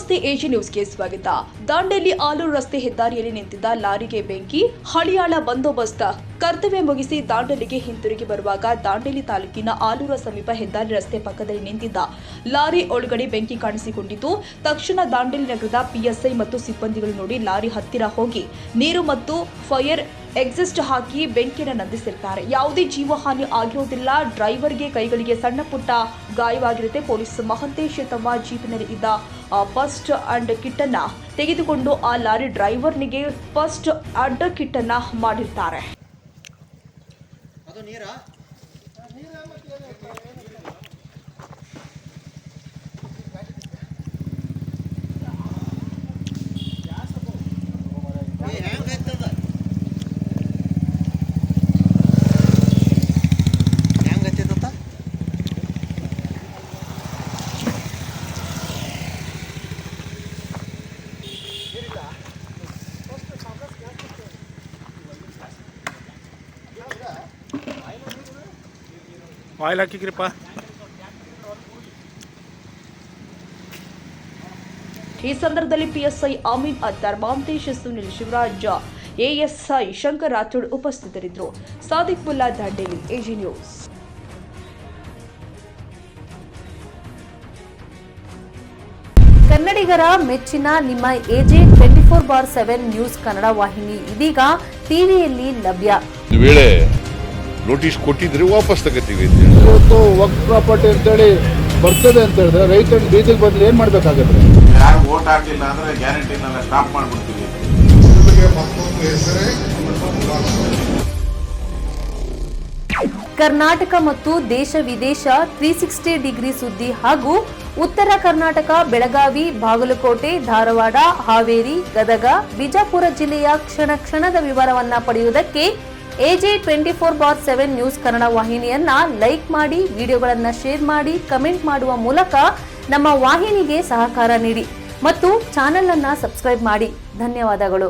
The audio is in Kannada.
ನಮಸ್ತೆ ಎಜಿ ನ್ಯೂಸ್ಗೆ ಸ್ವಾಗತ. ದಾಂಡೇಲಿ ಆಲೂರು ರಸ್ತೆ ಹೆದ್ದಾರಿಯಲ್ಲಿ ನಿಂತಿದ್ದ ಲಾರಿಗೆ ಬೆಂಕಿ. ಹಳಿಯಾಳ ಬಂದೋಬಸ್ತ್ ಕರ್ತವ್ಯ ಮುಗಿಸಿ ದಾಂಡೇಲಿಗೆ ಹಿಂತಿರುಗಿ ಬರುವಾಗ ದಾಂಡೇಲಿ ತಾಲೂಕಿನ ಆಲೂರ ಸಮೀಪ ಹೆದ್ದಾರಿ ರಸ್ತೆ ಪಕ್ಕದಲ್ಲಿ ನಿಂತಿದ್ದ ಲಾರಿ ಒಳಗಡೆ ಬೆಂಕಿ ಕಾಣಿಸಿಕೊಂಡಿತು. ತಕ್ಷಣ ದಾಂಡೇಲಿ ನಗರದ ಪಿಎಸ್ಐ ಮತ್ತು ಸಿಬ್ಬಂದಿಗಳು ನೋಡಿ ಲಾರಿ ಹತ್ತಿರ ಹೋಗಿ ನೀರು ಮತ್ತು ಫೈರ್ ಎಕ್ಸಿಸ್ಟ್ ಹಾಕಿ ಬೆಂಕಿಯನ್ನು ನಂದಿಸಿರ್ತಾರೆ. ಯಾವುದೇ ಜೀವಹಾನಿ ಆಗಿರೋದಿಲ್ಲ. ಡ್ರೈವರ್ಗೆ ಕೈಗಳಿಗೆ ಸಣ್ಣ ಪುಟ್ಟ ಗಾಯವಾಗಿರುತ್ತೆ. ಪೊಲೀಸ್ ಮಹಂತೇಶ್ ತಮ್ಮ ಜೀಪಿನಲ್ಲಿ ಇದ್ದ ಫಸ್ಟ್ ಅಂಡ್ ಕಿಟ್ ಅನ್ನ ತೆಗೆದುಕೊಂಡು ಆ ಲಾರಿ ಡ್ರೈವರ್ನಿಗೆ ಫಸ್ಟ್ ಅಡ್ ಕಿಟ್ ಅನ್ನ ಮಾಡಿರ್ತಾರೆ. ಆಯಿಲ್ ಹಾಕಿಕ್ರಿಪ್ಪ. ಈ ಸಂದರ್ಭದಲ್ಲಿ ಪಿಎಸ್ಐ ಅಮೀನ್ ಅತ್ತಾರ್, ಮಹಂತೇಶ್, ಸುನಿಲ್, ಶಿವರಾಜ್, ಎಎಸ್ಐ ಶಂಕರ್ ರಾಥೋಡ್ ಉಪಸ್ಥಿತರಿದ್ದರು. Sadiq Mulla, Dandeli, AG news. ಕನ್ನಡಿಗರ ಮೆಚ್ಚಿನ ನಿಮ್ಮ ಎಜೆ 24/7 ನ್ಯೂಸ್ ಕನ್ನಡ ವಾಹಿನಿ ಇದೀಗ ಟಿವಿಯಲ್ಲಿ ಲಭ್ಯ. ವೇಳೆ ನೋಟಿಸ್ ಕೊಟ್ಟಿದ್ರೆ ವಾಪಸ್ ತಗೋತೀವಿ. ಇವತ್ತು ವಕ್ಫ್ ಪ್ರಾಪರ್ಟಿ ಅಂತೇಳಿ ಬರ್ತದೆ ಅಂತ ಹೇಳಿದ್ರೆ ರೈತರು ಬೀದಿಗೆ ಬದಲು ಏನ್ ಮಾಡ್ಬೇಕಾಗತ್ತೆ? ಯಾರು ವೋಟ್ ಹಾಕಿಲ್ಲ ಅಂದ್ರೆ ಗ್ಯಾರಂಟಿನೆಲ್ಲ ಸ್ಟಾಪ್ ಮಾಡ್ಬಿಡ್ತೀವಿ. ಕರ್ನಾಟಕ ಮತ್ತು ದೇಶ ವಿದೇಶ 360 ಡಿಗ್ರಿ ಸುದ್ದಿ ಹಾಗೂ ಉತ್ತರ ಕರ್ನಾಟಕ, ಬೆಳಗಾವಿ, ಬಾಗಲಕೋಟೆ, ಧಾರವಾಡ, ಹಾವೇರಿ, ಗದಗ, ಬಿಜಾಪುರ ಜಿಲ್ಲೆಯ ಕ್ಷಣ ಕ್ಷಣದ ವಿವರವನ್ನ ಪಡೆಯುವುದಕ್ಕೆ ಎಜೆ 24/7 ನ್ಯೂಸ್ ಕನ್ನಡ ವಾಹಿನಿಯನ್ನ ಲೈಕ್ ಮಾಡಿ, ವಿಡಿಯೋಗಳನ್ನ ಶೇರ್ ಮಾಡಿ, ಕಮೆಂಟ್ ಮಾಡುವ ಮೂಲಕ ನಮ್ಮ ವಾಹಿನಿಗೆ ಸಹಕಾರ ನೀಡಿ ಮತ್ತು ಚಾನೆಲ್ ಅನ್ನ ಸಬ್ಸ್ಕ್ರೈಬ್ ಮಾಡಿ. ಧನ್ಯವಾದಗಳು.